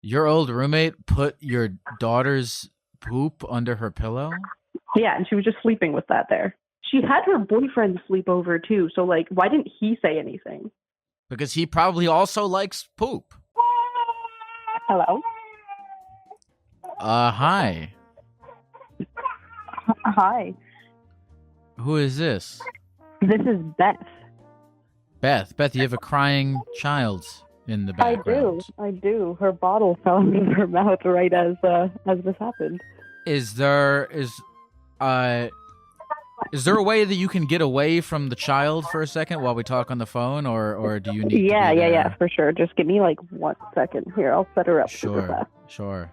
Your old roommate put your daughter's poop under her pillow? Yeah, and she was just sleeping with that there. She had her boyfriend sleep over too, so like, why didn't he say anything? Because he probably also likes poop. Hello? Hi. Hi. Who is this? This is Beth. Beth, you have a crying child in the I do. background. I do. Her bottle fell out of her mouth right as this happened. Is there a way that you can get away from the child for a second while we talk on the phone, or do you need to be Yeah, there? for sure. Just give me like 1 second here. I'll set her up super Sure, fast. sure.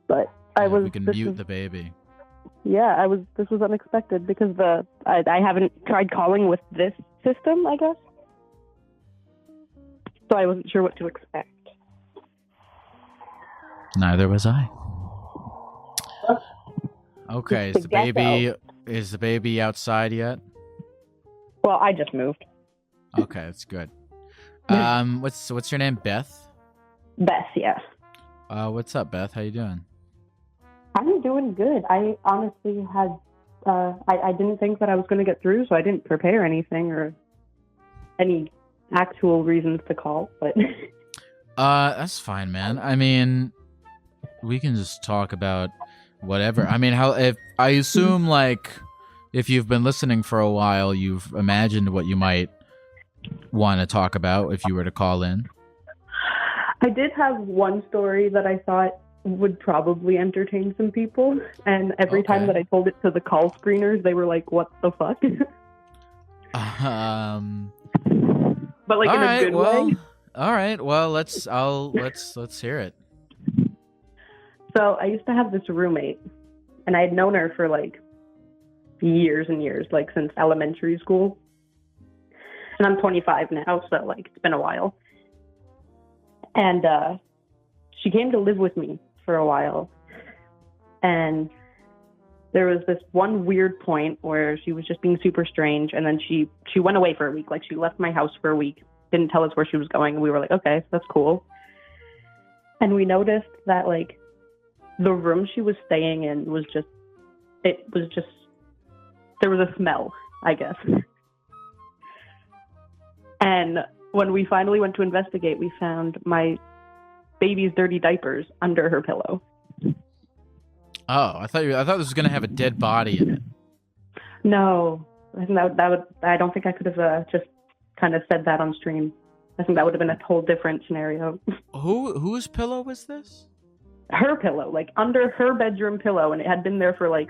But Yeah, we can mute the baby. Yeah, this was unexpected because I haven't tried calling with this system, I guess. So I wasn't sure what to expect. Neither was I. Okay, It's the Gecko. is the baby outside yet? Well, I just moved. Okay, that's good. What's your name? Beth? Beth, yeah. What's up, Beth? How you doing? I'm doing good. I honestly had, I didn't think that I was going to get through, so I didn't prepare anything or any actual reasons to call, but... That's fine, man. I mean, we can just talk about whatever. I mean, if I assume, like, if you've been listening for a while, you've imagined what you might want to talk about if you were to call in. I did have one story that I thought would probably entertain some people, and every time that I told it to the call screeners, they were like, "What the fuck?" But like in a good way. All right. Well, let's hear it. So I used to have this roommate, and I had known her for like years and years, like since elementary school. And I'm 25 now, so like it's been a while. And she came to live with me for a while. And there was this one weird point where she was just being super strange, and then she went away for a week. Like, she left my house for a week, didn't tell us where she was going, and we were like, okay, that's cool. And we noticed that, like, the room she was staying in was just, there was a smell, I guess. And when we finally went to investigate, we found my baby's dirty diapers under her pillow. Oh, I thought this was gonna have a dead body in it. No, I think that would. I don't think I could have just kind of said that on stream. I think that would have been a whole different scenario. Whose pillow was this? Her pillow, like under her bedroom pillow, and it had been there for like,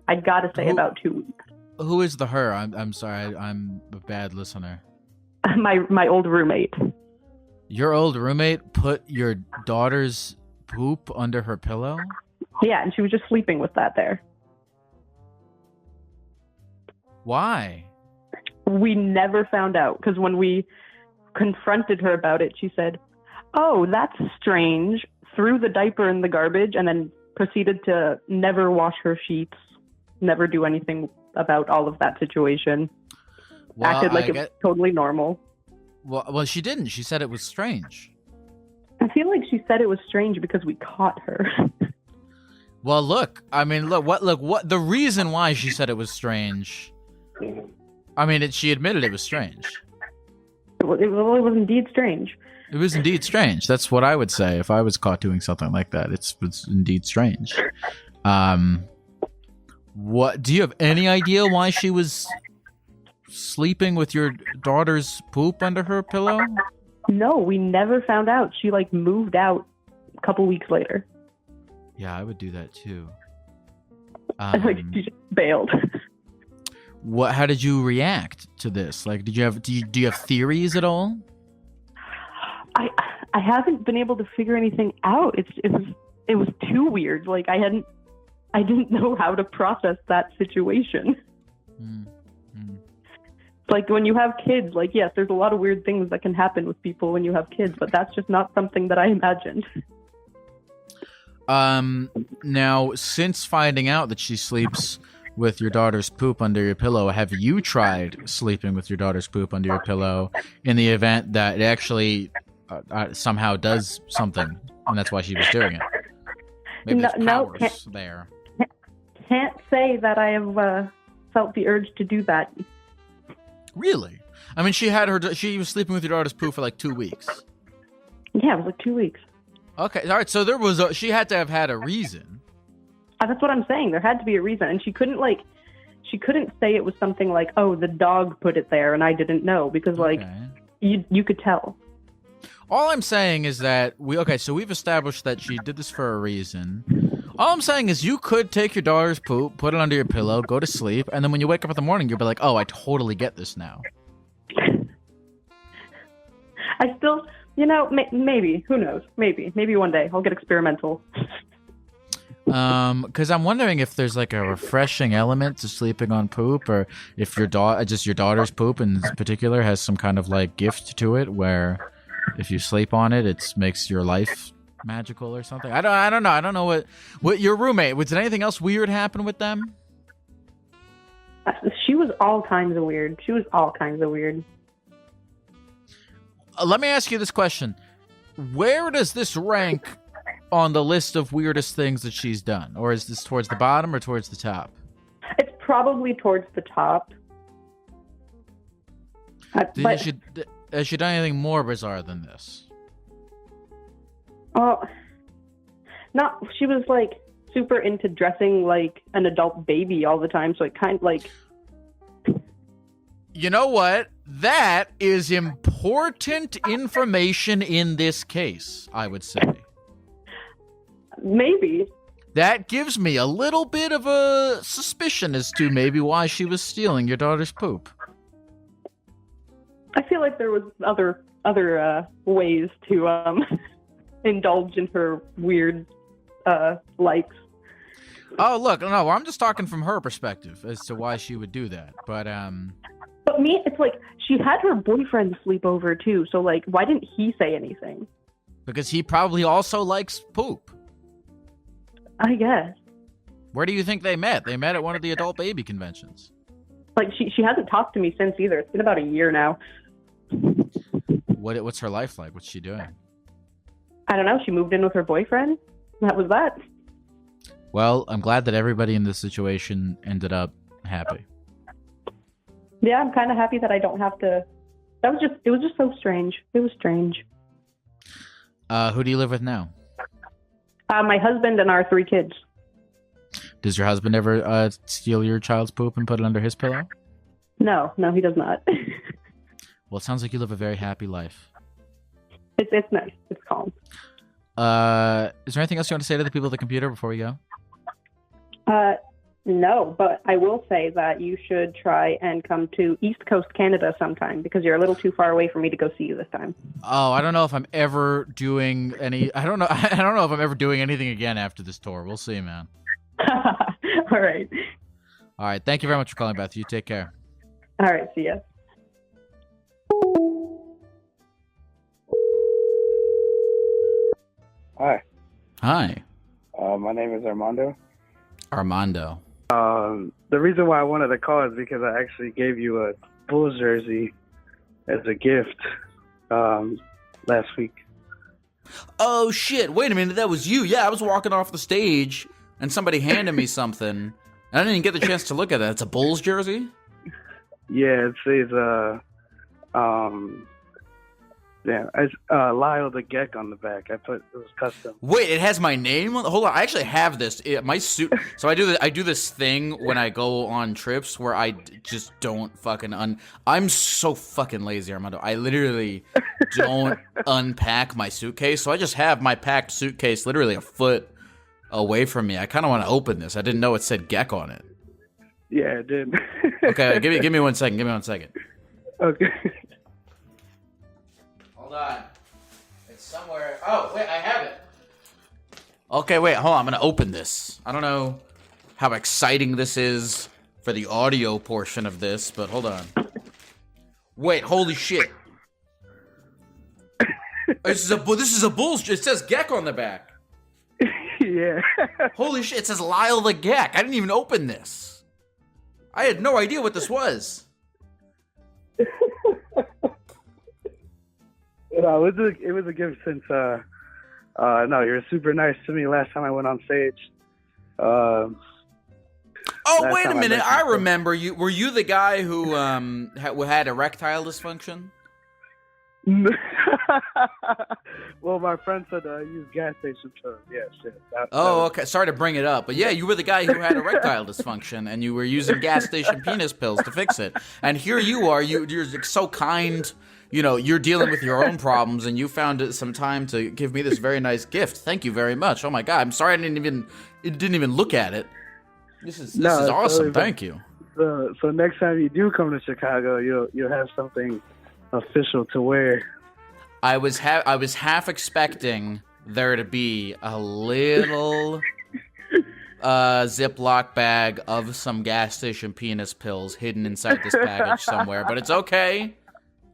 I'd got to say about 2 weeks. Who is the her? I'm sorry, I'm a bad listener. My old roommate. Your old roommate put your daughter's poop under her pillow? Yeah, and she was just sleeping with that there. Why? We never found out, because when we confronted her about it, she said, "Oh, that's strange," threw the diaper in the garbage, and then proceeded to never wash her sheets, never do anything about all of that situation. Well, acted like it was totally normal. Well, she didn't. She said it was strange. I feel like she said it was strange because we caught her. Well, look. I mean, look. What? The reason why she said it was strange. I mean, she admitted it was strange. It was indeed strange. It was indeed strange. That's what I would say if I was caught doing something like that. It's indeed strange. What? Do you have any idea why she was sleeping with your daughter's poop under her pillow? No, we never found out. She like moved out a couple weeks later. Yeah, I would do that too. Like she just bailed. What? How did you react to this? Like, do you have theories at all? I haven't been able to figure anything out. It was too weird. Like I didn't know how to process that situation. Like when you have kids, like, yes, there's a lot of weird things that can happen with people when you have kids, but that's just not something that I imagined. Now, since finding out that she sleeps with your daughter's poop under your pillow, have you tried sleeping with your daughter's poop under your pillow in the event that it actually somehow does something and that's why she was doing it. Maybe there's powers there. Can't say that I have felt the urge to do that. Really? I mean, she was sleeping with your daughter's poo for like 2 weeks. Yeah, it was like 2 weeks. Okay, all right. So she had to have had a reason. That's what I'm saying. There had to be a reason, and she couldn't say it was something like, "Oh, the dog put it there and I didn't know," because you could tell. All I'm saying is that so we've established that she did this for a reason. All I'm saying is you could take your daughter's poop, put it under your pillow, go to sleep, and then when you wake up in the morning, you'll be like, "Oh, I totally get this now." I still, maybe, who knows? Maybe one day I'll get experimental. Because I'm wondering if there's like a refreshing element to sleeping on poop, or if your daughter's poop in particular has some kind of like gift to it, where if you sleep on it, it makes your life magical or something. I don't know. I don't know what your roommate. Did anything else weird happen with them? She was all kinds of weird. Let me ask you this question: where does this rank on the list of weirdest things that she's done? Or is this towards the bottom or towards the top? It's probably towards the top. Has she done anything more bizarre than this? Oh, she was like super into dressing like an adult baby all the time, so it kind of like... You know what? That is important information in this case, I would say. Maybe. That gives me a little bit of a suspicion as to maybe why she was stealing your daughter's poop. I feel like there was other ways to indulge in her weird likes. Oh, look, no, I'm just talking from her perspective as to why she would do that. But me, it's like she had her boyfriend sleep over too. So like, why didn't he say anything? Because he probably also likes poop. I guess. Where do you think they met? They met at one of the adult baby conventions. Like she hasn't talked to me since either. It's been about a year now. What's her life like? What's she doing? I don't know. She moved in with her boyfriend. That was that. Well, I'm glad that everybody in this situation ended up happy. Yeah, I'm kind of happy that I don't have to. It was just so strange. It was strange. Who do you live with now? My husband and our 3 kids. Does your husband ever steal your child's poop and put it under his pillow? No, he does not. Well, it sounds like you live a very happy life. It's nice. It's calm. Is there anything else you want to say to the people at the computer before we go? No, but I will say that you should try and come to East Coast Canada sometime because you're a little too far away for me to go see you this time. Oh, I don't know if I'm ever doing I don't know if I'm ever doing anything again after this tour. We'll see, man. All right. All right. Thank you very much for calling, Beth. You take care. All right. See ya. Hi. Hi. My name is Armando. Armando. The reason why I wanted to call is because I actually gave you a Bulls jersey as a gift last week. Oh, shit. Wait a minute. That was you. Yeah, I was walking off the stage, and somebody handed me something. And I didn't even get the chance to look at that. It's a Bulls jersey? Yeah, it says, it's Lyle the Gecko on the back. It was custom. Wait, it has my name on. Hold on, I actually have this. My suit. So I do this thing when I go on trips where I just don't fucking I'm so fucking lazy, Armando. I literally don't unpack my suitcase. So I just have my packed suitcase literally a foot away from me. I kind of want to open this. I didn't know it said Gecko on it. Yeah, it did. Okay, give me 1 second. Give me 1 second. Okay. Hold on. It's somewhere. Oh, wait, I have it. Okay, wait, hold on. I'm going to open this. I don't know how exciting this is for the audio portion of this, but hold on. Wait, holy shit. This is a Bulls. It says Gecko on the back. Yeah. Holy shit, it says Lyle the Gecko. I didn't even open this. I had no idea what this was. It was a gift since No, you were super nice to me last time I went on stage. Oh, Last wait a time I minute. met I you. remember you. Were you the guy who had erectile dysfunction? Well, my friend said I use gas station pills. Yes. Oh, okay. Sorry to bring it up, but yeah, you were the guy who had erectile dysfunction, and you were using gas station penis pills to fix it. And here you are. You're so kind. You know, you're dealing with your own problems, and you found some time to give me this very nice gift. Thank you very much. Oh my God, I'm sorry I didn't even look at it. This is awesome. Thank you. So next time you do come to Chicago, you'll have something official to wear. I was half expecting there to be a little Ziploc bag of some gas station penis pills hidden inside this package somewhere, but it's okay.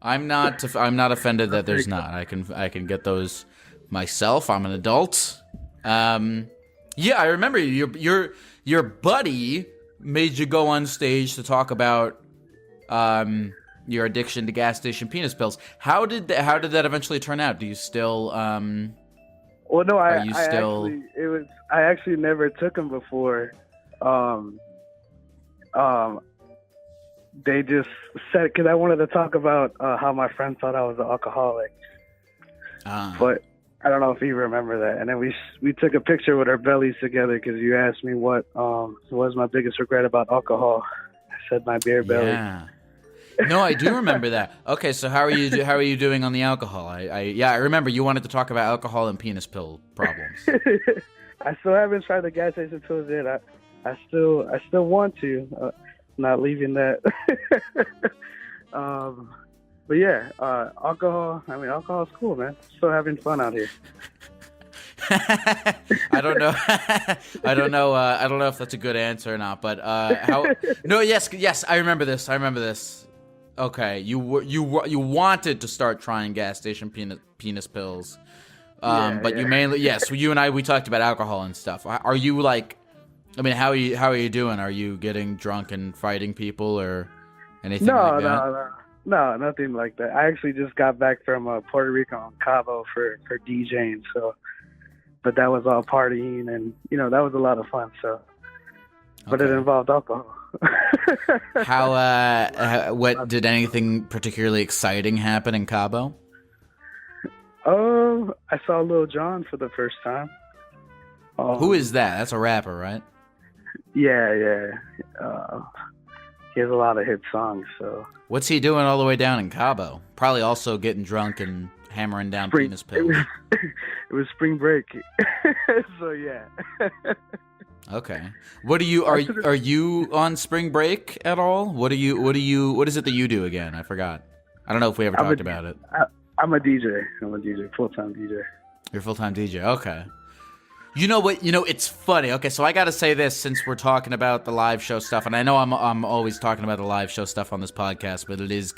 I'm not offended that there's not. I can get those myself. I'm an adult. Yeah, I remember your buddy made you go on stage to talk about your addiction to gas station penis pills. How did that eventually turn out? Do you still Well, no, I actually never took them before. They just said, because I wanted to talk about how my friend thought I was an alcoholic. But I don't know if you remember that. And then we took a picture with our bellies together because you asked me what was my biggest regret about alcohol. I said my beer belly. Yeah. No, I do remember that. Okay, so how are you doing on the alcohol? I remember you wanted to talk about alcohol and penis pill problems. I still haven't tried the gas station pills yet. I still want to. Not leaving that. But yeah, alcohol. I mean, alcohol is cool, man. Still having fun out here. I don't know. I don't know if that's a good answer or not. But how? No, yes. I remember this. Okay, you wanted to start trying gas station penis pills, but you mainly you and I we talked about alcohol and stuff. Are you like? I mean, how are you doing? Are you getting drunk and fighting people or anything like that? No, nothing like that. I actually just got back from Puerto Rico on Cabo for DJing, but that was all partying and that was a lot of fun. So, but it involved alcohol. What did anything particularly exciting happen in Cabo? Oh, I saw Lil Jon for the first time. Who is that? That's a rapper, right? Yeah. He has a lot of hit songs. So what's he doing all the way down in Cabo? Probably also getting drunk and hammering down penis pills. It was spring break, so yeah. Okay. What are you on spring break at all? What is it that you do again? I forgot. I don't know if we ever talked about it. I'm a DJ. Full-time DJ. You're a full-time DJ. Okay. You know what? It's funny. Okay, so I got to say this since we're talking about the live show stuff, and I know I'm always talking about the live show stuff on this podcast, but it is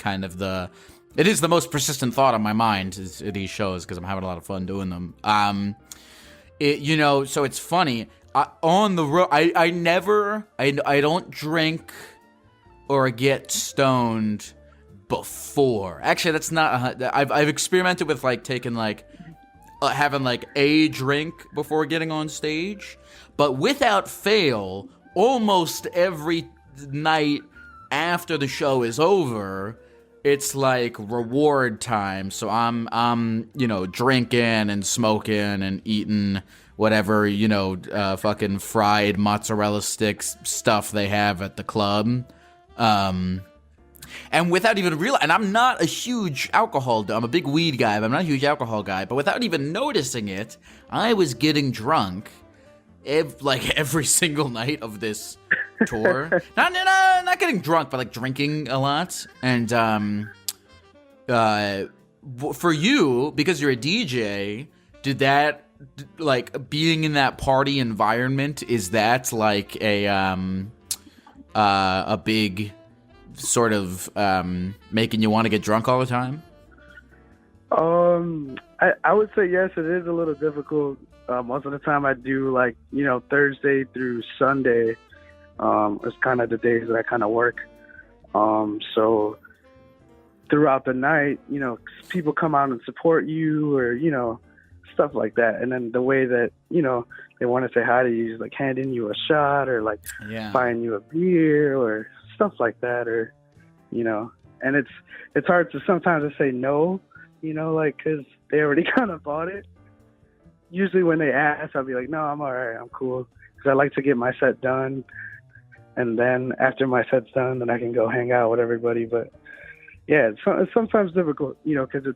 the most persistent thought on my mind is these shows because I'm having a lot of fun doing them. So it's funny. On the road, I don't drink or get stoned before. Actually, that's not. I've experimented with like taking like. Having like a drink before getting on stage, but without fail, almost every night after the show is over, it's like reward time. So I'm drinking and smoking and eating whatever fucking fried mozzarella sticks stuff they have at the club. And without even realizing, and I'm not a huge I'm a big weed guy, but I'm not a huge alcohol guy, but without even noticing it, I was getting drunk every single night of this tour. not getting drunk, but like drinking a lot. And for you, because you're a DJ, did that, like being in that party environment, is that like a big sort of making you want to get drunk all the time? I would say yes, it is a little difficult. Most of the time I do like, Thursday through Sunday is kind of the days that I kind of work. So throughout the night, people come out and support you or, stuff like that. And then the way that, you know, they want to say hi to you is like handing you a shot or like buying you a beer or stuff like that, or, you know, and it's hard to sometimes to say no, you know, like, because they already kind of bought it. Usually when they ask, I'll be like, no, I'm all right, I'm cool, because I like to get my set done, and then after my set's done, then I can go hang out with everybody. But yeah, it's sometimes difficult, you know, because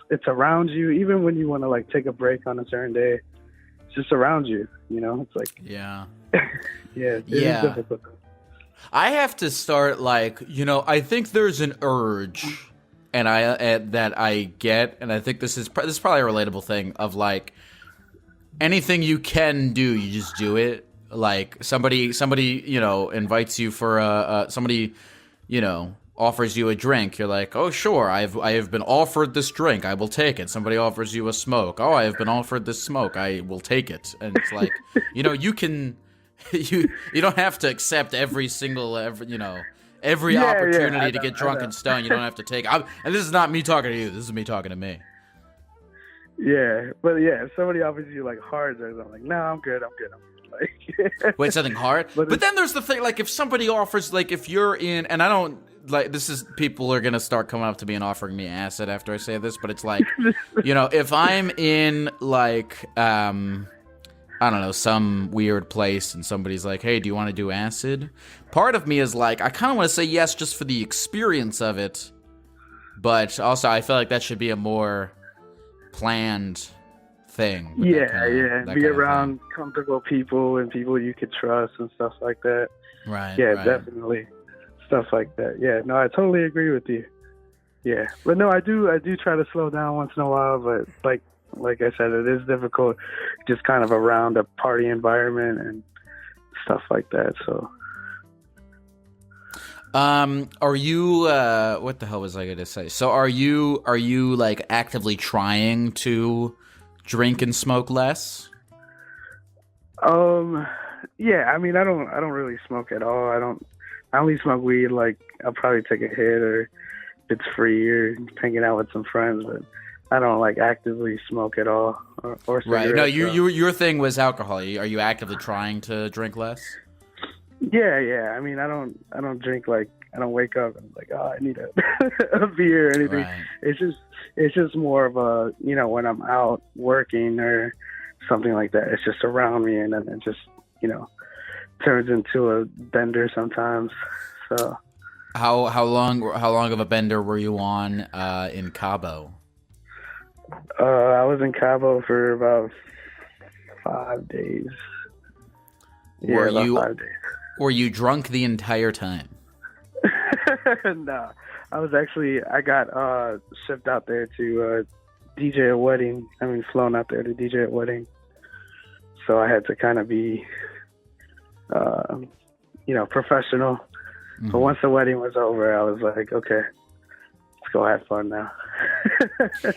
it's around you. Even when you want to like take a break on a certain day, it's just around you, you know. It's like yeah, it is difficult. I have to start, like, you know, I think there's an urge, and that I get, and I think this is probably a relatable thing of like anything you can do, you just do it. Like somebody, you know, invites you for somebody, you know, offers you a drink. You're like, oh sure, I have been offered this drink, I will take it. Somebody offers you a smoke. Oh, I have been offered this smoke, I will take it. And it's like, you know, you can. You don't have to accept every opportunity to get drunk and stoned. You don't have to take. And this is not me talking to you. This is me talking to me. Yeah, but yeah, if somebody offers you like hard drugs, I'm like, no, I'm good. Like, wait, something hard. But then there's the thing, like, if somebody offers, like, if you're in, and I don't like this is people are gonna start coming up to me and offering me acid after I say this, but it's like, you know, if I'm in like I don't know, some weird place and somebody's like, hey, do you want to do acid? Part of me is like, I kind of want to say yes just for the experience of it. But also, I feel like that should be a more planned thing. Yeah. Be around comfortable people and people you could trust and stuff like that. Right. Yeah, definitely. Stuff like that. Yeah, no, I totally agree with you. Yeah. But no, I do try to slow down once in a while, but like I said, it is difficult just kind of around a party environment and stuff like that. So are you what the hell was I gonna say? So are you like actively trying to drink and smoke less? Yeah, I mean I don't really smoke at all. I only smoke weed, like I'll probably take a hit or if it's free or hanging out with some friends, but I don't like actively smoke at all, or right. No, your thing was alcohol. Are you actively trying to drink less? Yeah. I mean, I don't drink, like I don't wake up and like, oh, I need a beer or anything. Right. It's just more of a, you know, when I'm out working or something like that. It's just around me, and then it just, you know, turns into a bender sometimes. So how long of a bender were you on in Cabo? I was in Cabo for about 5 days. Were about you 5 days. Were you drunk the entire time? No, I got shipped out there to DJ a wedding. I mean, flown out there to DJ a wedding. So I had to kind of be, you know, professional. Mm-hmm. But once the wedding was over, I was like, okay, let's go have fun now.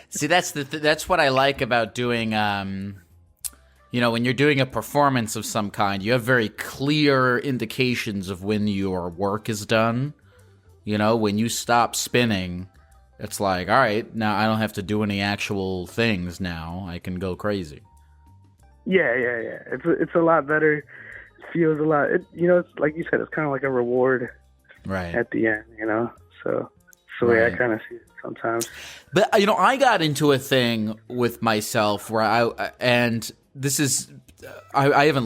See, that's what I like about doing, you know, when you're doing a performance of some kind, you have very clear indications of when your work is done. You know, when you stop spinning, it's like, all right, now I don't have to do any actual things now. I can go crazy. Yeah. It's a lot better. It feels a lot, you know, it's like you said, it's kind of like a reward right at the end, you know? So it's the way I kind of see it sometimes. But, you know, I got into a thing with myself where I haven't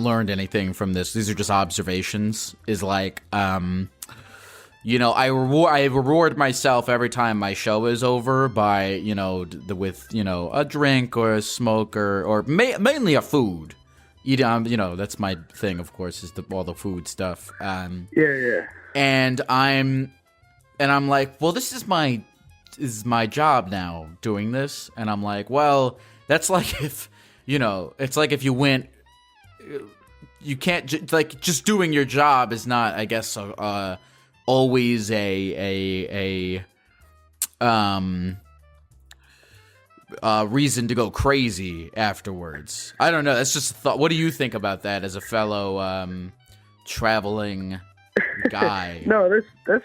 learned anything from this. These are just observations. Is like, you know, I reward myself every time my show is over by, you know, with, you know, a drink or a smoke or mainly a food. Eating, you know, that's my thing, of course, is all the food stuff. Yeah. And I'm like, well, this is my job now, doing this. And I'm like, well, that's like if, you know, it's like if you went, you can't, like, just doing your job is not, I guess, always a reason to go crazy afterwards. I don't know. That's just a thought. What do you think about that as a fellow traveling guy? No, that's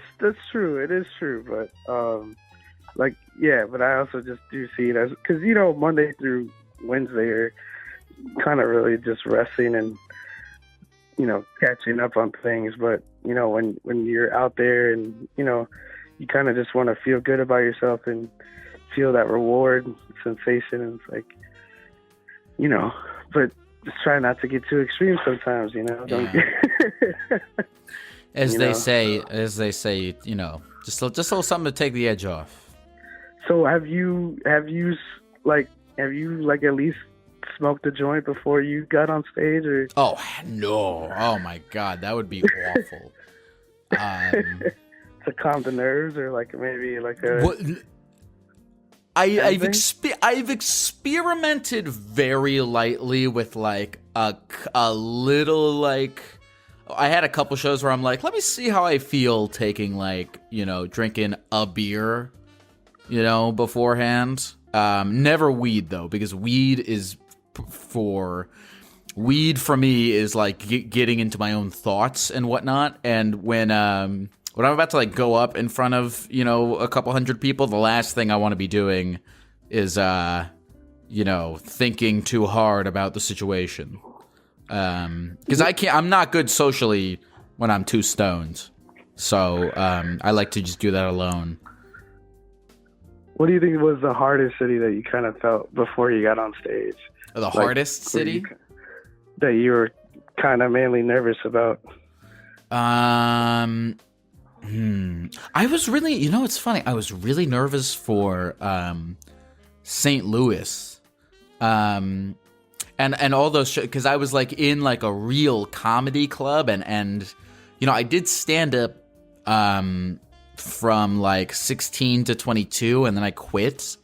true. It is true, but like, yeah. But I also just do see it as, because, you know, Monday through Wednesday are kind of really just resting and, you know, catching up on things. But, you know, when you're out there and, you know, you kind of just want to feel good about yourself and feel that reward sensation. And it's like, you know, but just try not to get too extreme sometimes, you know. Don't get as they say, you know, just a little something to take the edge off. So have you like at least smoked a joint before you got on stage, or? Oh no! Oh my God, that would be awful. To calm the nerves, or like maybe like a. I've experimented very lightly with like a little like. I had a couple shows where I'm like, let me see how I feel taking like, you know, drinking a beer, you know, beforehand. Never weed though, because weed for me is like getting into my own thoughts and whatnot. And when I'm about to like go up in front of, you know, a couple hundred people, the last thing I want to be doing is, you know, thinking too hard about the situation. Because I'm not good socially when I'm too stoned. So, I like to just do that alone. What do you think was the hardest city that you kind of felt before you got on stage? The hardest city? That you were kind of mainly nervous about? I was really, you know, it's funny. I was really nervous for, St. Louis. And all those shows, because I was like in like a real comedy club, and you know, I did stand up from like 16 to 22, and then I quit.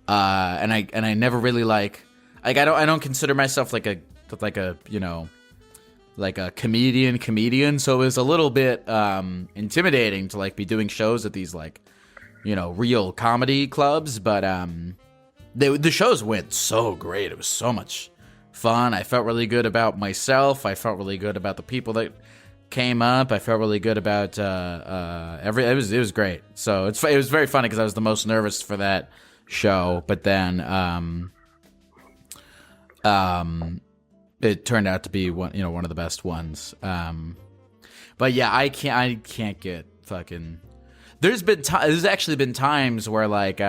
And I never really like I don't consider myself like a you know, like a comedian, so it was a little bit intimidating to like be doing shows at these like, you know, real comedy clubs, but the shows went so great. It was so much fun. I felt really good about myself. I felt really good about the people that came up. I felt really good about it was great. So it was very funny because I was the most nervous for that show, but then it turned out to be one of the best ones. But yeah, I can't get fucking. There's actually been times where like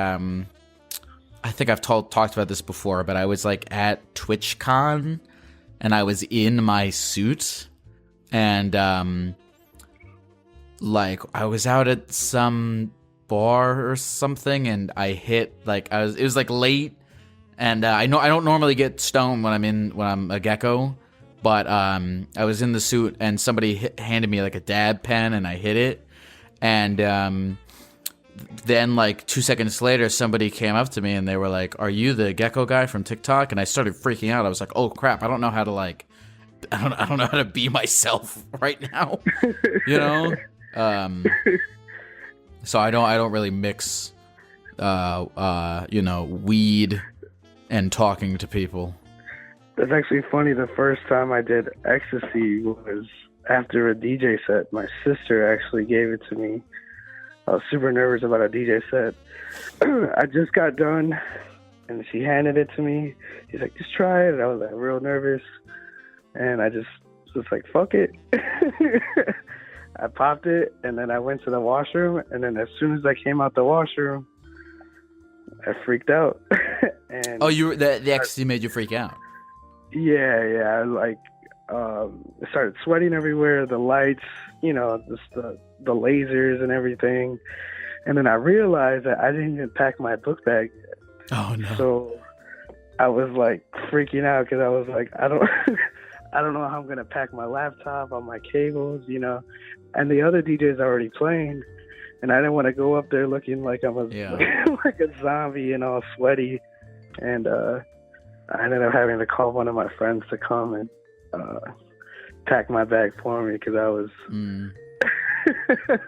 I think I've talked about this before, but I was like at TwitchCon and I was in my suit, and like I was out at some bar or something, and I hit like it was like late, and I don't normally get stoned when I'm a Gecko, but I was in the suit and somebody handed me like a dab pen and I hit it, and then like 2 seconds later somebody came up to me and they were like, "Are you the Gecko guy from TikTok?" And I started freaking out. I was like, "Oh crap, I don't know how to like I don't know how to be myself right now." You know? So I don't really mix you know, weed and talking to people. That's actually funny. The first time I did ecstasy was after a DJ set. My sister actually gave it to me. I was super nervous about a DJ set. I just got done, and she handed it to me. She's like, "Just try it." And I was like real nervous, and I just was like, "Fuck it." I popped it, and then I went to the washroom, and then as soon as I came out the washroom, I freaked out. And the ecstasy made you freak out? Yeah. Like, I started sweating everywhere. The lights, you know, just the lasers and everything. And then I realized that I didn't even pack my book bag yet. Oh no! So I was like freaking out because I was like, I don't know how I'm gonna pack my laptop, all my cables, you know. And the other DJs are already playing, and I didn't want to go up there looking like I'm like a zombie and all sweaty. And I ended up having to call one of my friends to come and pack my bag for me because I was.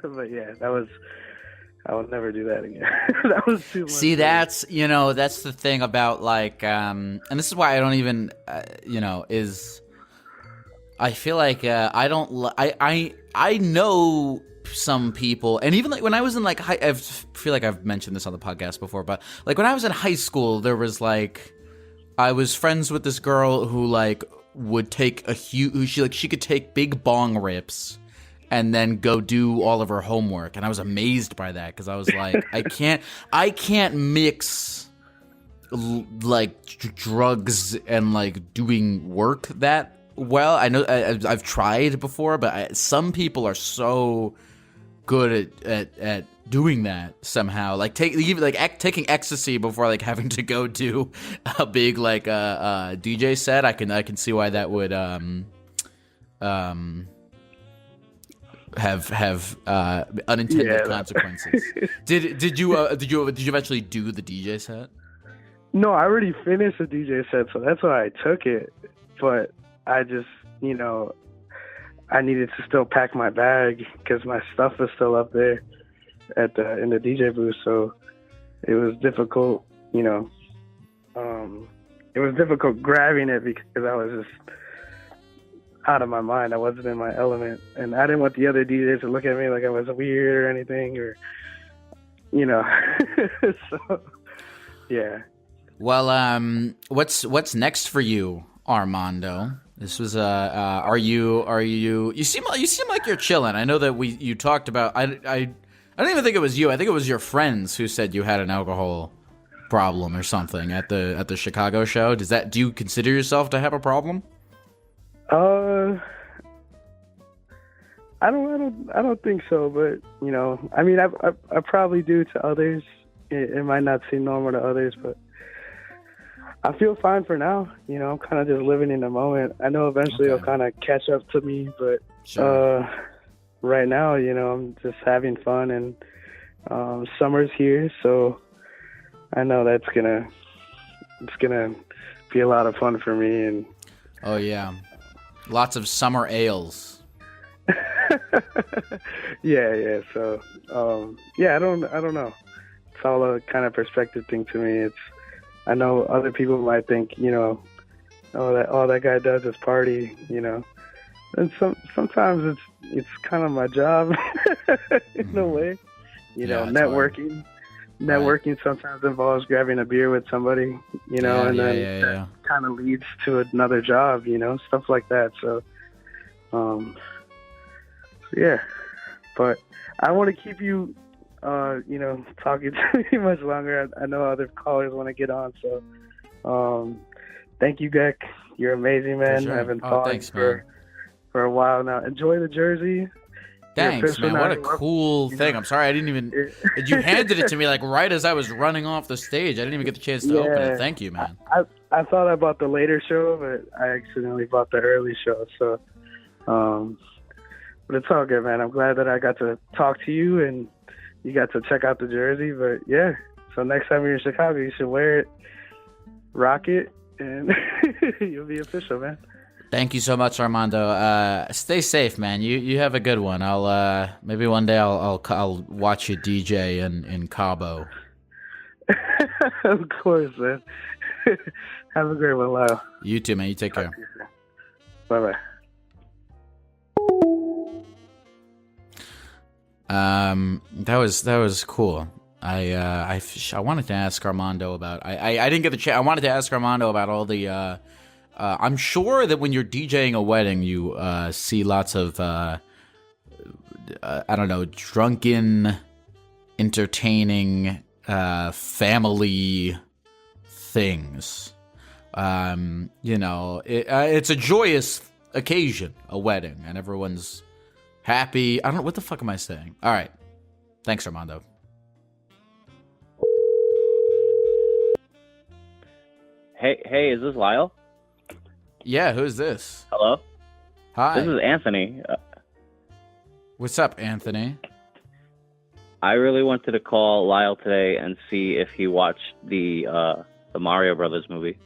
But yeah, I would never do that again. That was too much. See, that's the thing about like, and this is why I don't even, I feel like I know some people, and even like when I was in like I feel like I've mentioned this on the podcast before, but like when I was in high school, there was like I was friends with this girl who like would take she could take big bong rips and then go do all of her homework, and I was amazed by that because I was like, I can't mix like drugs and like doing work that well. I know I've tried before, but some people are so good at doing that somehow. Like taking ecstasy before like having to go do a big like DJ set. I can see why that would have unintended consequences. Did you eventually do the DJ set? No, I already finished the DJ set, so that's why I took it. But I just, I needed to still pack my bag because my stuff was still up there in the DJ booth. So it was difficult, it was difficult grabbing it because I was just out of my mind. I wasn't in my element, and I didn't want the other DJs to look at me like I was weird or anything, or so yeah. Well, what's next for you, Armando? This was are you seem like you're chilling. I know that you talked about I don't even think it was you. I think it was your friends who said you had an alcohol problem or something at the Chicago show. Do you consider yourself to have a problem? I don't think so, but I mean, I probably do to others. It might not seem normal to others, but I feel fine for now. I'm kind of just living in the moment. I know eventually it'll kind of catch up to me, but sure. Right now, I'm just having fun, and summer's here, so I know it's gonna be a lot of fun for me. And oh yeah, lots of summer ales. yeah. So I don't know. It's all a kind of perspective thing to me. I know other people might think, oh, that all that guy does is party, and sometimes it's kind of my job in a way, networking. Networking sometimes involves grabbing a beer with somebody, and then that kind of leads to another job, stuff like that. So, yeah, but I want to keep you talking to me much longer. I know other callers want to get on, so thank you, Geck. You're amazing, man. Sure. I haven't talked for a while now. Enjoy the jersey. Thanks, man. What a cool thing. I'm sorry I didn't even... You handed it to me like right as I was running off the stage. I didn't even get the chance to open it. Thank you, man. I thought I bought the later show, but I accidentally bought the early show. So, but it's all good, man. I'm glad that I got to talk to you and you got to check out the jersey. But yeah, so next time you're in Chicago, you should wear it, rock it, and you'll be official, man. Thank you so much, Armando. Stay safe, man. You have a good one. I'll maybe one day I'll watch you DJ in Cabo. Of course, man. Have a great one, Lyle. You too, man. You take care. Bye bye. That was cool. I wanted to ask Armando about. I didn't get the chance. I wanted to ask Armando about all the. I'm sure that when you're DJing a wedding, you see lots of I don't know, drunken, entertaining family things. It's a joyous occasion, a wedding, and everyone's happy. I don't know, what the fuck am I saying? All right. Thanks, Armando. Hey, is this Lyle? Yeah, who's this? Hello? Hi. This is Anthony. What's up, Anthony? I really wanted to call Lyle today and see if he watched the Mario Brothers movie.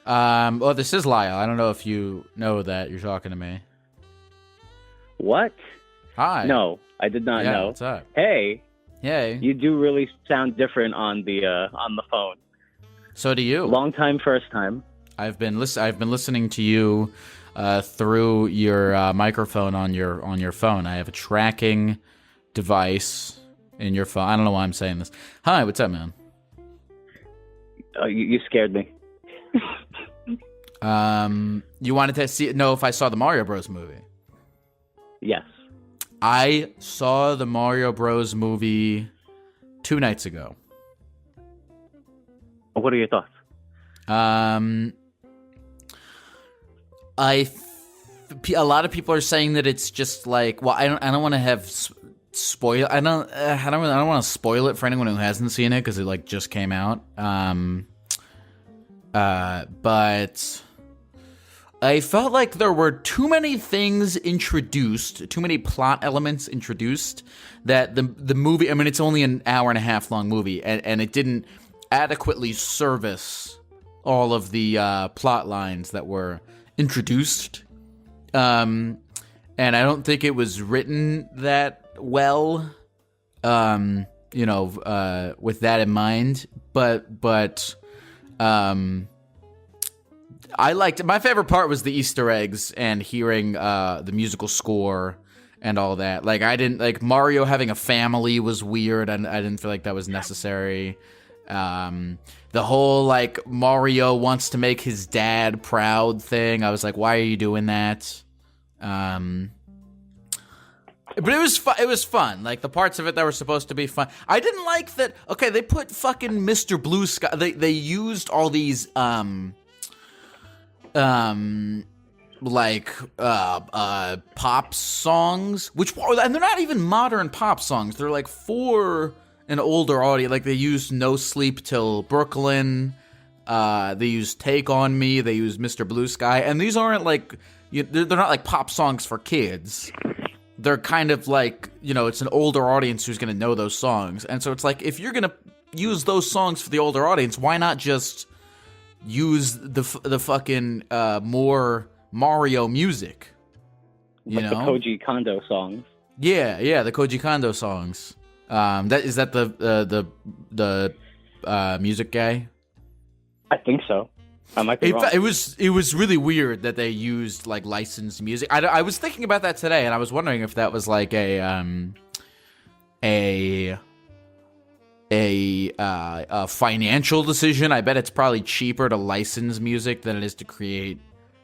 Well, this is Lyle. I don't know if you know that you're talking to me. What? Hi. No, I did not know. What's up? Hey. Hey. You do really sound different on the phone. So do you. Long time, first time. I've been listening to you through your microphone on your phone. I have a tracking device in your phone. I don't know why I'm saying this. Hi, what's up, man? Oh, you scared me. You wanted to know if I saw the Mario Bros. Movie? Yes. I saw the Mario Bros. Movie 2 nights ago. What are your thoughts? A lot of people are saying that it's just like, well, I don't want to have spoil. I don't want to spoil it for anyone who hasn't seen it because it like just came out. But I felt like there were too many things introduced, too many plot elements introduced that the movie. I mean, it's only an hour and a half long movie, and it didn't adequately service all of the plot lines that were introduced. And I don't think it was written that well, with that in mind. But I liked, my favorite part was the Easter eggs and hearing the musical score and all that. Like, I didn't like Mario having a family was weird, and I didn't feel like that was necessary. The whole like Mario wants to make his dad proud thing, I was like, why are you doing that? But it was fun. Like the parts of it that were supposed to be fun. I didn't like that. Okay, they put fucking Mr. Blue Sky. They used all these pop songs, and they're not even modern pop songs. They're like for an older audience. Like they used No Sleep Till Brooklyn. They used Take On Me. They used Mr. Blue Sky, and these aren't like they're not like pop songs for kids. They're kind of like, it's an older audience who's gonna know those songs, and so it's like if you're gonna use those songs for the older audience, why not just use the fucking more Mario music? The Koji Kondo songs. Yeah, the Koji Kondo songs. Is that the music guy? I think so. I might be wrong. It was really weird that they used like licensed music. I was thinking about that today, and I was wondering if that was like a financial decision. I bet it's probably cheaper to license music than it is to create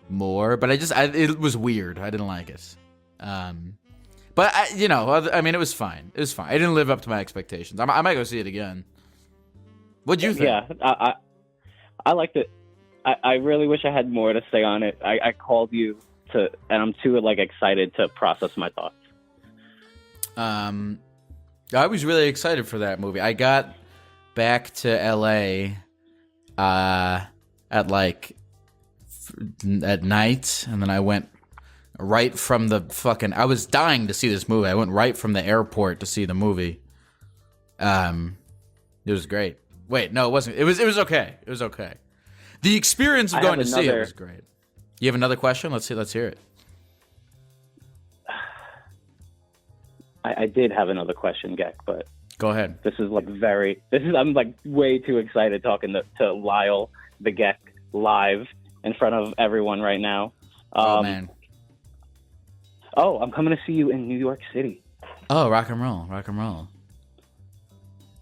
more. But it was weird. I didn't like it. But it was fine. It was fine. I didn't live up to my expectations. I might go see it again. What'd you think? Yeah, I liked it. I really wish I had more to say on it. I called you and I'm too excited to process my thoughts. I was really excited for that movie. I got back to LA at night, and then I went right from the fucking. I was dying to see this movie. I went right from the airport to see the movie. It was great. Wait, no, it wasn't. It was okay. It was okay. The experience of going to see it was great. You have another question? Let's hear it. I did have another question, Geck, but go ahead. I'm way too excited talking to Lyle the Geck live in front of everyone right now. Oh man. Oh, I'm coming to see you in New York City. Oh, rock and roll.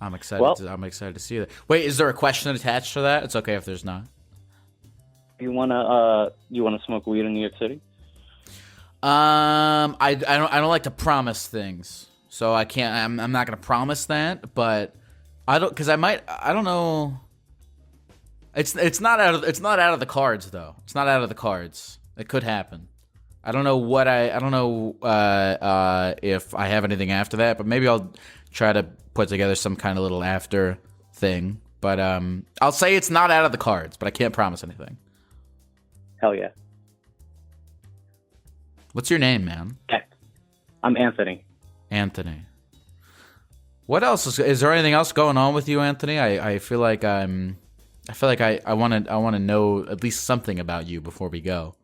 I'm excited. I'm excited to see that. Wait, is there a question attached to that? It's okay if there's not. You wanna smoke weed in New York City? I don't like to promise things, so I can't. I'm not gonna promise that, but I don't know. It's not out of the cards though. It's not out of the cards. It could happen. I don't know if I have anything after that, but maybe I'll try to put together some kind of little after thing. But I'll say it's not out of the cards, but I can't promise anything. Hell yeah. What's your name, man? I'm Anthony. Anthony. What else is there? Anything else going on with you, Anthony? I feel like I want to know at least something about you before we go.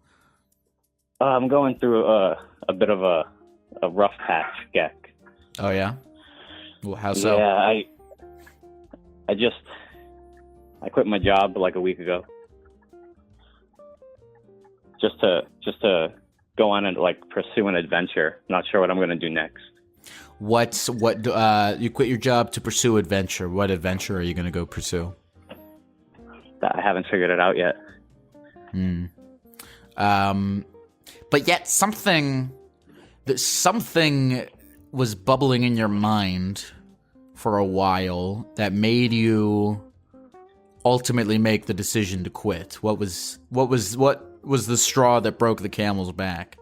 I'm going through a bit of a rough patch, Geck. Oh yeah. Well, how so? Yeah, I quit my job like a week ago. Just to go on and pursue an adventure. Not sure what I'm going to do next. You quit your job to pursue adventure. What adventure are you going to go pursue? I haven't figured it out yet. But yet something was bubbling in your mind for a while that made you ultimately make the decision to quit. What was the straw that broke the camel's back?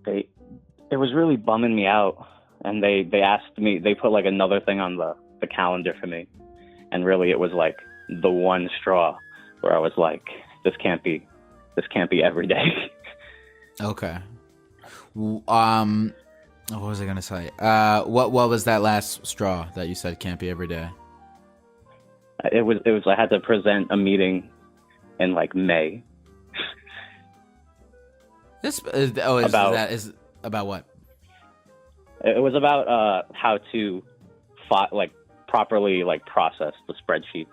It was really bumming me out, and they asked me, they put like another thing on the calendar for me, and really it was like the one straw where I was like, this can't be every day. Okay. What was I gonna say? What was that last straw that you said can't be every day? It was I had to present a meeting in like May. About what? It was about how to properly process the spreadsheets,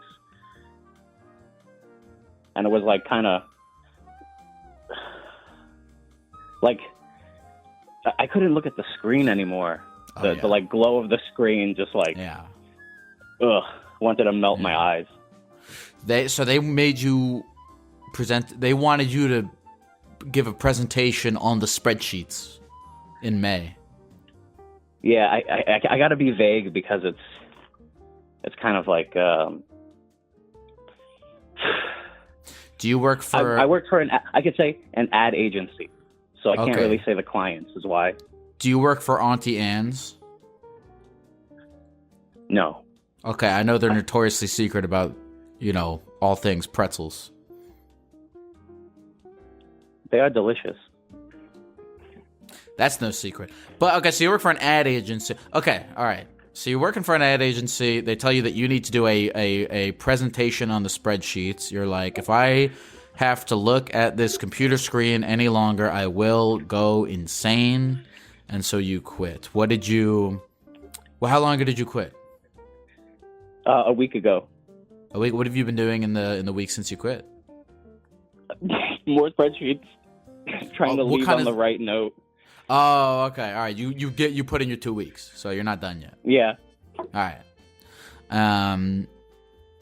and it was like kind of like I couldn't look at the screen anymore. The like glow of the screen just like wanted to melt my eyes. They made you present. They wanted you to give a presentation on the spreadsheets in May. Yeah, I got to be vague because it's kind of like. Do you work for? I work for I could say an ad agency, so I can't really say the clients. Is why. Do you work for Auntie Anne's? No. Okay, I know they're notoriously secret about, all things pretzels. They are delicious. That's no secret. But, okay, so you work for an ad agency. Okay, all right. So you're working for an ad agency. They tell you that you need to do a presentation on the spreadsheets. You're like, if I have to look at this computer screen any longer, I will go insane. And so you quit. How long ago did you quit? A week ago. A week? What have you been doing in the week since you quit? More spreadsheets. Trying to leave on the right note. Oh, okay. All right. You put in your 2 weeks, so you're not done yet. Yeah. All right. All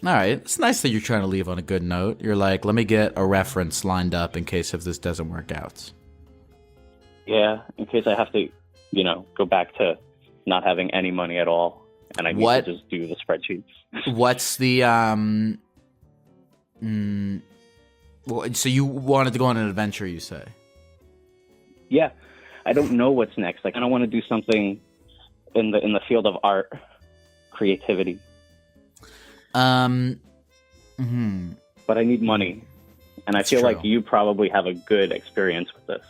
right. It's nice that you're trying to leave on a good note. You're like, let me get a reference lined up in case if this doesn't work out. Yeah, in case I have to, go back to not having any money at all. And I need to just do the spreadsheets. What's the so you wanted to go on an adventure, you say? Yeah, I don't know what's next. Like I don't want to do something in the field of art, creativity. But I need money, and I feel like you probably have a good experience with this.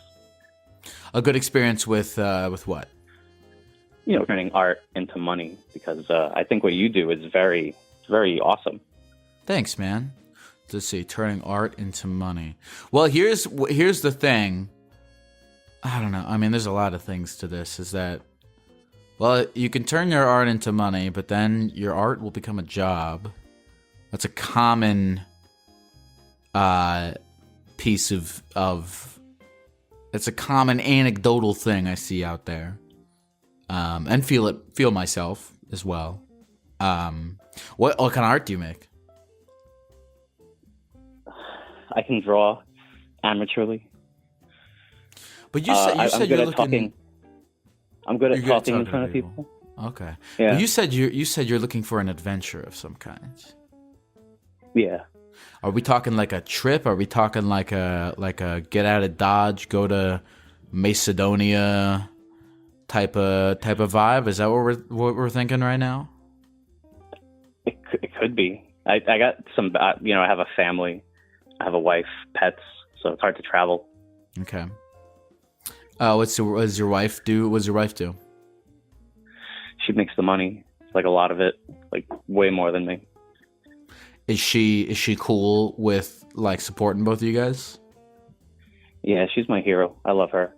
A good experience with what? Turning art into money, because I think what you do is very, very awesome. Thanks, man. Let's see, turning art into money. Well, here's the thing. I don't know. I mean, there's a lot of things to this. Is that, well, you can turn your art into money, but then your art will become a job. That's a common piece of. It's a common anecdotal thing I see out there. And feel myself as well. What kind of art do you make? I can draw amateurly. But you said you're looking. I'm good at talking in front of people. Okay. Yeah. But you said you're looking for an adventure of some kind. Yeah. Are we talking like a trip? Are we talking like a get out of Dodge, go to Macedonia type of vibe? Is that what we're thinking right now? It could be. I got some. I have a family. I have a wife, pets, so it's hard to travel. Okay. What does your wife do? What does your wife do? She makes the money. Like a lot of it, like way more than me. Is she cool with like supporting both of you guys? Yeah, she's my hero. I love her.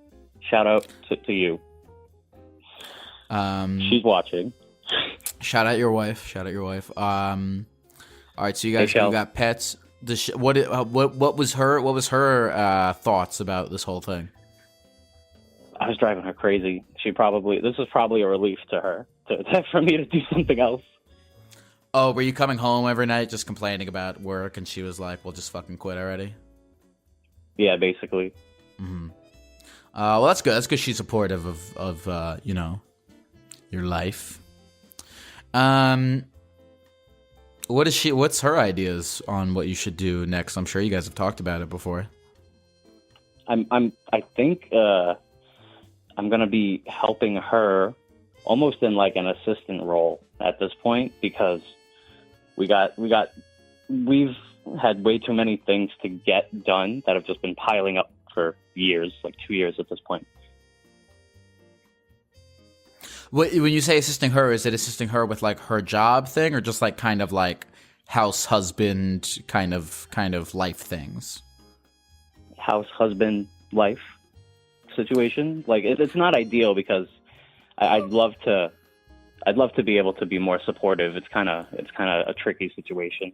Shout out to you. She's watching. Shout out your wife. All right, so you guys you got pets. What was her thoughts about this whole thing? I was driving her crazy. This was probably a relief to her for me to do something else. Oh, were you coming home every night just complaining about work, and she was like, "Well, just fucking quit already"? Yeah, basically. Mm-hmm. Well, that's good. That's good. She's supportive of you know, your life. What's her ideas on what you should do next? I'm sure you guys have talked about it before. I think I'm gonna be helping her almost in like an assistant role at this point, because we've had way too many things to get done that have just been piling up for years, like 2 years at this point. When you say assisting her, is it assisting her with like her job thing, or just like kind of like house husband kind of life things? House husband life situation. Like it's not ideal, because I'd love to be able to be more supportive. It's kind of a tricky situation.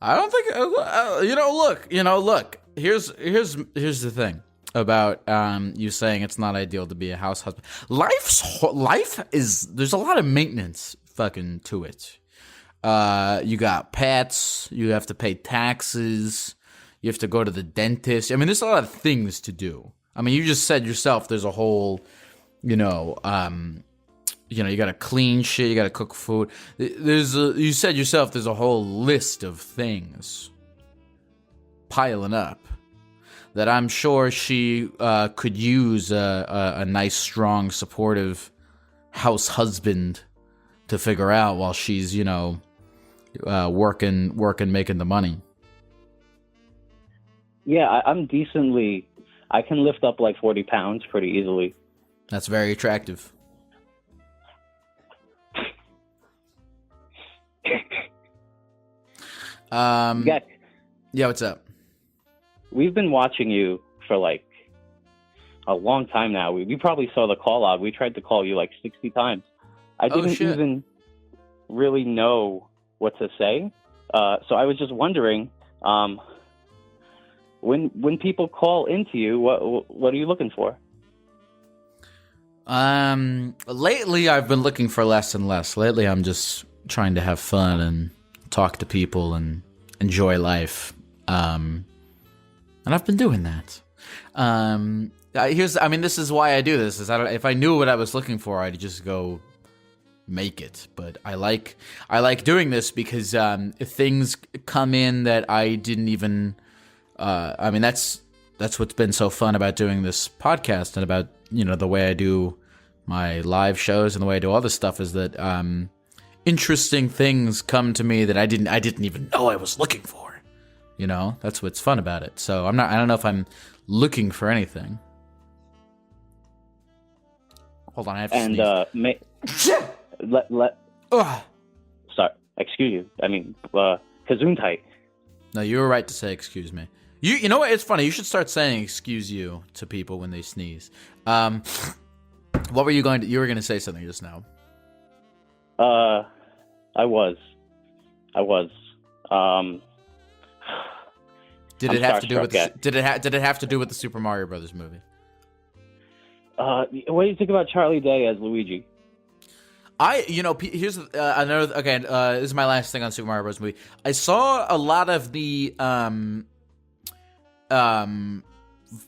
I don't think look. Here's the thing about you saying it's not ideal to be a house husband. Life is, there's a lot of maintenance fucking to it. You got pets, you have to pay taxes, you have to go to the dentist. I mean, there's a lot of things to do. I mean, you just said yourself there's a whole, you got to clean shit, you got to cook food. You said yourself there's a whole list of things piling up that I'm sure she could use a nice, strong, supportive house husband to figure out while she's, working, making the money. Yeah, I'm decently. I can lift up like 40 pounds pretty easily. That's very attractive. Geck, yeah, what's up? we've been watching you for like a long time now. We probably saw the call out. We tried to call you like 60 times. I didn't even really know what to say. So I was just wondering, when people call into you, what are you looking for? Lately I've been looking for less and less. Lately I'm just trying to have fun and talk to people and enjoy life. And I've been doing that. This is why I do this. If I knew what I was looking for, I'd just go make it. But I like doing this because if things come in that I didn't even. That's what's been so fun about doing this podcast and about the way I do my live shows and the way I do all this stuff is that interesting things come to me that I didn't even know I was looking for. That's what's fun about it. So I don't know if I'm looking for anything. Hold on, I have to sneeze. Sorry, excuse you. Gesundheit. No, you were right to say excuse me. You know what? It's funny. You should start saying excuse you to people when they sneeze. What were you going to? You were going to say something just now. I was. Did it have to do with? Did it have to do with the Super Mario Brothers movie? What do you think about Charlie Day as Luigi? Here's another. Okay, this is my last thing on Super Mario Bros. Movie. I saw a lot of the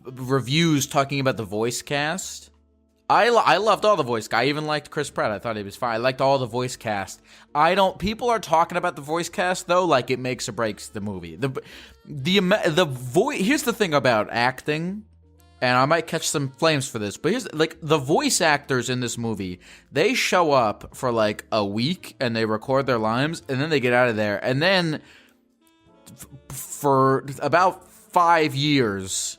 reviews talking about the voice cast. I loved all the voice cast. I even liked Chris Pratt. I thought he was fine. I liked all the voice cast. People are talking about the voice cast though, like it makes or breaks the movie. The voice. Here's the thing about acting. And I might catch some flames for this, but here's the voice actors in this movie. They show up for like a week and they record their lines, and then they get out of there. And then for about 5 years,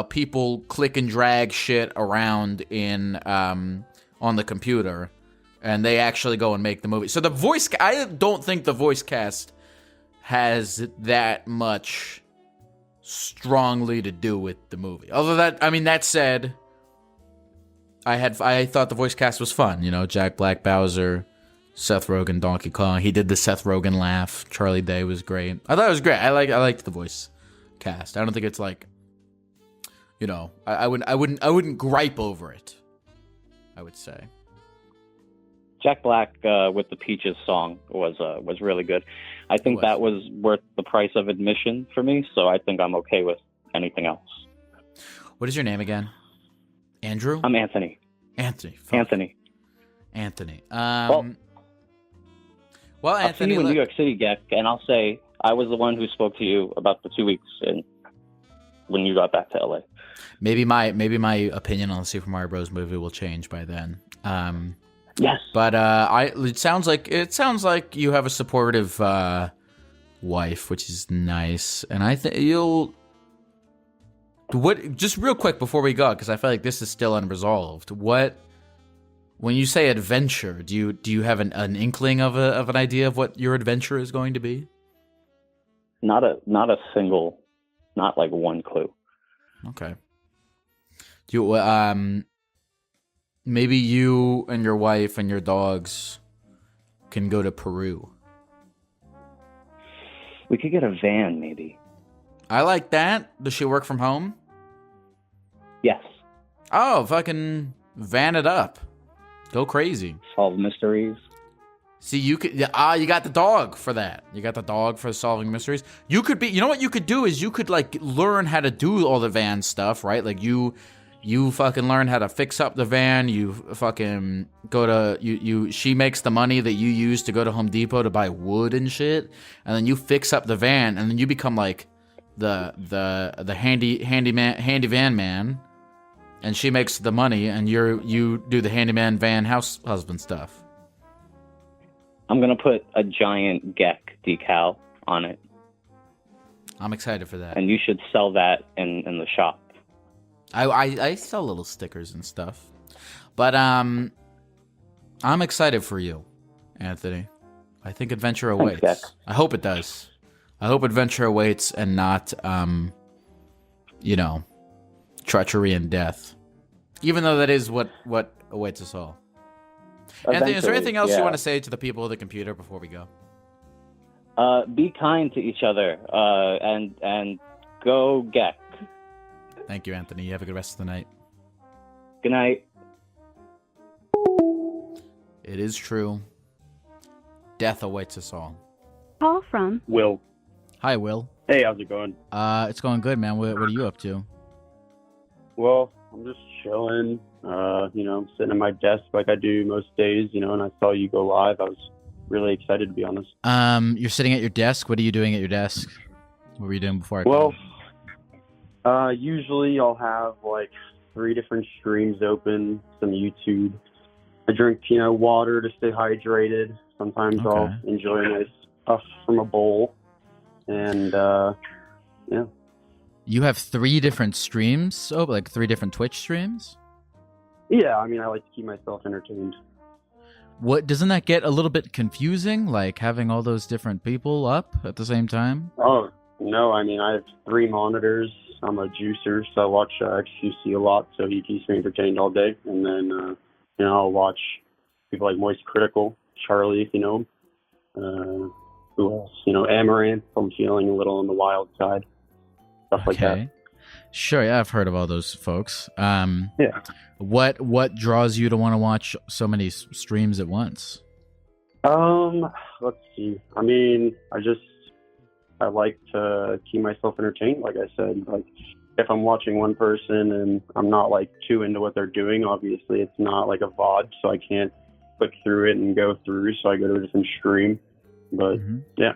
people click and drag shit around on the computer, and they actually go and make the movie. So I don't think the voice cast has that much strongly to do with the movie. Although that said, I thought the voice cast was fun. Jack Black, Bowser, Seth Rogen, Donkey Kong. He did the Seth Rogen laugh. Charlie Day was great. I thought it was great. I liked the voice cast. I don't think it's like, I wouldn't gripe over it, I would say. Jack Black with the Peaches song was really good. I think that was worth the price of admission for me, so I think I'm okay with anything else. What is your name again? Andrew? I'm Anthony. Anthony. Fuck. Anthony. Well, Anthony, I'll see you in New York City, Geck, and I'll say I was the one who spoke to you about the 2 weeks when you got back to LA. Maybe my opinion on the Super Mario Bros. Movie will change by then. Yes, but it sounds like you have a supportive wife, which is nice, and I think you'll. What? Just real quick before we go, because I feel like this is still unresolved. What? When you say adventure, do you have an inkling of an idea of what your adventure is going to be? Not a single, not like one clue. Okay. Do you maybe you and your wife and your dogs can go to Peru? We could get a van, maybe. I like that. Does she work from home? Yes. Oh, fucking van it up. Go crazy. Solve mysteries. See, you could. You got the dog for that. You got the dog for solving mysteries. You could be. You know what you could do is you could like learn how to do all the van stuff, right? Like you fucking learn how to fix up the van. You fucking go to She makes the money that you use to go to Home Depot to buy wood and shit, and then you fix up the van, and then you become like the handy van man. And she makes the money, and you do the handyman van house husband stuff. I'm gonna put a giant Geck decal on it. I'm excited for that. And you should sell that in the shop. I sell little stickers and stuff, but I'm excited for you, Anthony. I think adventure awaits. Thanks, I hope it does. I hope adventure awaits and not treachery and death. Even though that is what awaits us all. Anthony, is there anything else you want to say to the people of the computer before we go? Be kind to each other, and go Geck. Thank you, Anthony. You have a good rest of the night. Good night. It is true. Death awaits us all. Call from Will. Hi, Will. Hey, how's it going? It's going good, man. What are you up to? Well, I'm just chilling, sitting at my desk like I do most days, and I saw you go live. I was really excited, to be honest. You're sitting at your desk. What are you doing at your desk? What were you doing before I Well, usually I'll have like 3 different streams open, some YouTube. I drink, water to stay hydrated. Sometimes I'll enjoy a nice puff from a bowl. And, yeah. You have 3 different streams? Oh, like 3 different Twitch streams? Yeah, I mean, I like to keep myself entertained. What, doesn't that get a little bit confusing, like having all those different people up at the same time? Oh, no, I mean, I have 3 monitors. I'm a juicer, so I watch XQC a lot, so he keeps me entertained all day. And then, I'll watch people like Moist Critical, Charlie, if you know him. Who else? Amaranth, I'm feeling a little on the wild side. Stuff like that. Sure, yeah, I've heard of all those folks. Yeah. What draws you to want to watch so many streams at once? Let's see. I mean, I like to keep myself entertained, like I said. Like, if I'm watching one person and I'm not, like, too into what they're doing, obviously it's not like a VOD, so I can't click through it and go through, so I go to a different stream. But, yeah.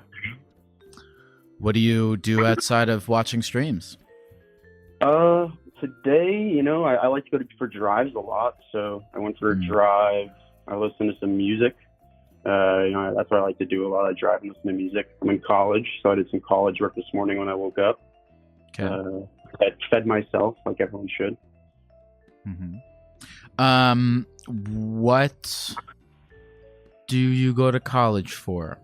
What do you do outside of watching streams? Today, I like to go for drives a lot, so I went for a drive. I listen to some music. That's what I like to do a lot. I drive and listen to music. I'm in college, so I did some college work this morning when I woke up. Okay. I fed myself like everyone should. What do you go to college for?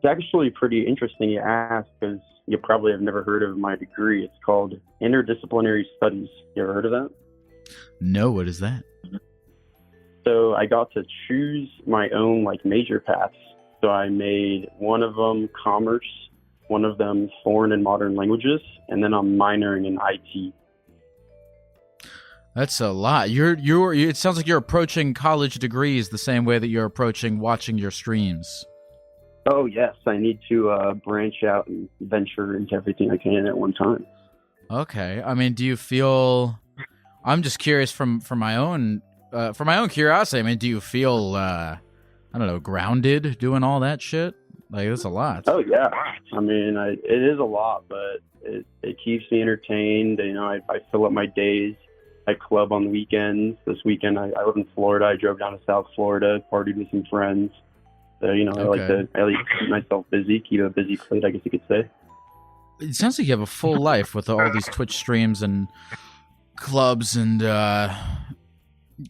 It's actually pretty interesting you ask, because you probably have never heard of my degree. It's called Interdisciplinary Studies. You ever heard of that? No, what is that? So I got to choose my own major paths. So I made one of them commerce, one of them foreign and modern languages, and then I'm minoring in IT. That's a lot. It sounds like you're approaching college degrees the same way that you're approaching watching your streams. Oh yes, I need to branch out and venture into everything I can at one time. Okay. I mean, do you feel? I'm just curious from my own curiosity. I mean, do you feel I don't know, grounded doing all that shit? Like, that's a lot. Oh yeah, I mean, it is a lot, but it keeps me entertained. You know, I fill up my days. I club on the weekends. This weekend, I live in Florida. I drove down to South Florida, partied with some friends. So, you know, I like to at least keep myself busy, keep a busy plate, I guess you could say. It sounds like you have a full life with all these Twitch streams and clubs and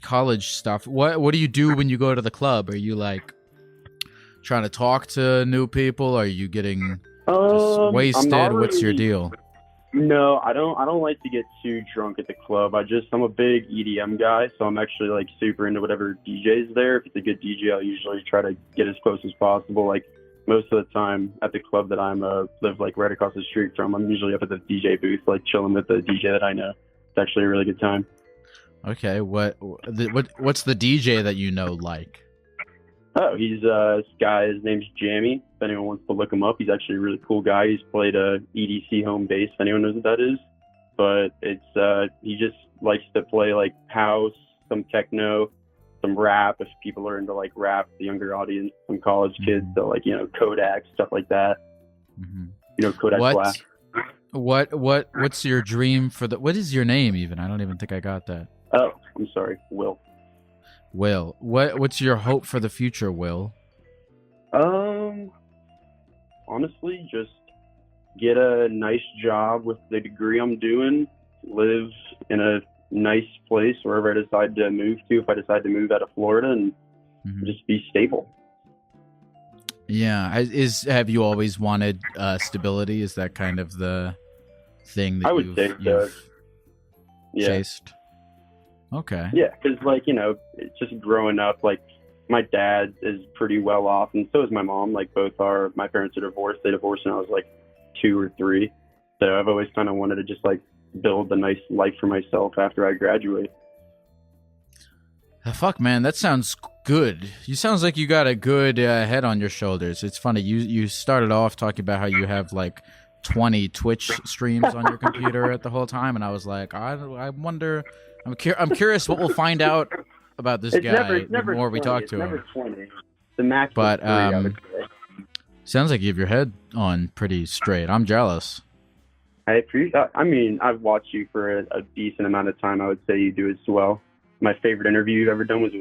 college stuff. What do you do when you go to the club? Are you like trying to talk to new people? Are you getting just wasted? What's your deal? No, I don't like to get too drunk at the club. I'm a big EDM guy, so I'm actually like super into whatever DJ's there. If it's a good DJ, I'll usually try to get as close as possible. Like most of the time at the club that I'm live like right across the street from, I'm usually up at the DJ booth, like chilling with the DJ that I know. It's actually a really good time. Okay, what's the DJ that you know like? Oh, he's this guy. His name's Jammy. If anyone wants to look him up, he's actually a really cool guy. He's played EDC home bass. If anyone knows what that is, but he just likes to play like house, some techno, some rap. If people are into like rap, the younger audience, some college kids, so like Kodak stuff like that. Mm-hmm. Kodak Black. What's your dream for the? What is your name even? I don't even think I got that. Oh, I'm sorry, Will. Will, what's your hope for the future, Will? Honestly, just get a nice job with the degree I'm doing, live in a nice place wherever I decide to move to, if I decide to move out of Florida, and just be stable. Yeah, have you always wanted stability? Is that kind of the thing that you've chased? Okay. Yeah, because it's just growing up, like my dad is pretty well off, and so is my mom. Like my parents are divorced. They divorced when I was like 2 or 3. So I've always kind of wanted to just like build a nice life for myself after I graduate. Fuck, man, that sounds good. You sounds like you got a good head on your shoulders. It's funny. You started off talking about how you have like 20 Twitch streams on your computer at the whole time, and I was like, I wonder. I'm curious what we'll find out about this guy the more we talk to him. Never 20. The max. But 3, I would say. Sounds like you have your head on pretty straight. I'm jealous. I appreciate. I mean, I've watched you for a decent amount of time. I would say you do as well. My favorite interview you've ever done was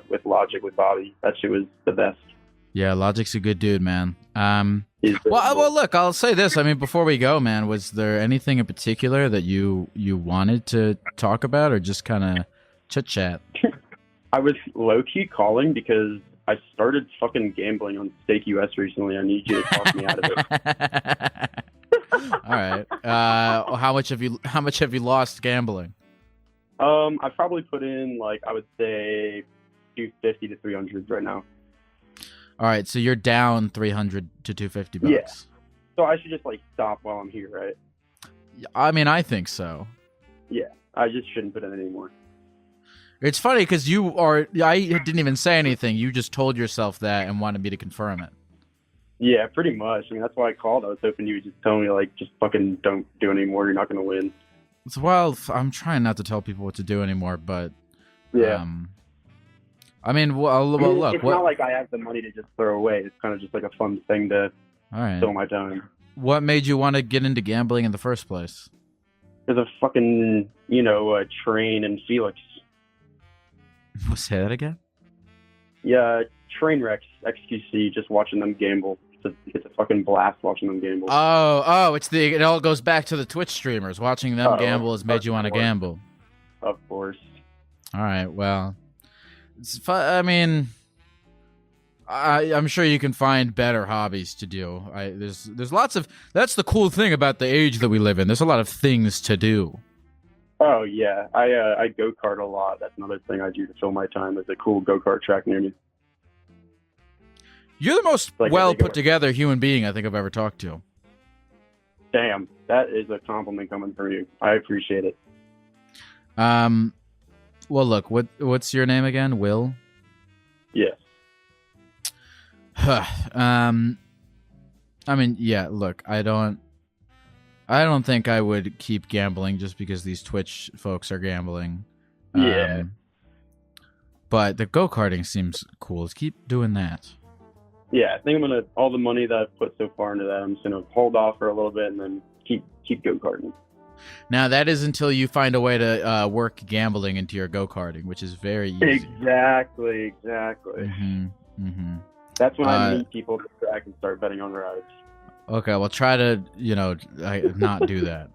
with Logic, with Bobby. That shit was the best. Yeah, Logic's a good dude, man. Well, look, I'll say this. I mean, before we go, man, was there anything in particular that you wanted to talk about, or just kind of chit-chat? I was low-key calling because I started fucking gambling on Stake US recently. I need you to talk me out of it. All right. How much have you lost gambling? I probably put in, like, I would say 250 to 300 right now. All right, so you're down 300 to 250 bucks. Yeah. So I should just like stop while I'm here, right? I mean, I think so. Yeah, I just shouldn't put in anymore. It's funny because I didn't even say anything. You just told yourself that and wanted me to confirm it. Yeah, pretty much. I mean, that's why I called. I was hoping you would just tell me, like, just fucking don't do anymore. You're not going to win. Well, I'm trying not to tell people what to do anymore, but yeah. I mean, look. It's not like I have the money to just throw away. It's kind of just like a fun thing to fill my time. What made you want to get into gambling in the first place? There's a fucking, train in Felix. Say that again? Yeah, train wrecks, XQC, just watching them gamble. It's a fucking blast watching them gamble. Oh, it all goes back to the Twitch streamers. Watching them gamble has made you want to gamble. Of course. All right, well, it's fun. I mean, I'm sure you can find better hobbies to do. There's lots of. That's the cool thing about the age that we live in. There's a lot of things to do. Oh yeah, I go kart a lot. That's another thing I do to fill my time. There's a cool go kart track near me. You're the most well put together human being I think I've ever talked to. Damn, that is a compliment coming from you. I appreciate it. Well, look, what's your name again? Will? Yes. I mean, yeah, look, I don't think I would keep gambling just because these Twitch folks are gambling. Yeah. But the go-karting seems cool. Let's keep doing that. Yeah, I think all the money that I've put so far into that, I'm just gonna hold off for a little bit and then keep go-karting. Now, that is until you find a way to work gambling into your go-karting, which is very easy. Exactly. That's when I meet people at the track and start betting on rides. Okay, well, try to, not do that.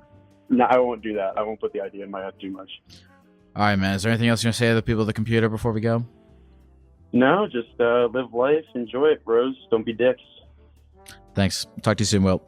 No, I won't do that. I won't put the idea in my head too much. All right, man. Is there anything else you're going to say to the people at the computer before we go? No, just live life, enjoy it, bros. Don't be dicks. Thanks. Talk to you soon, Will.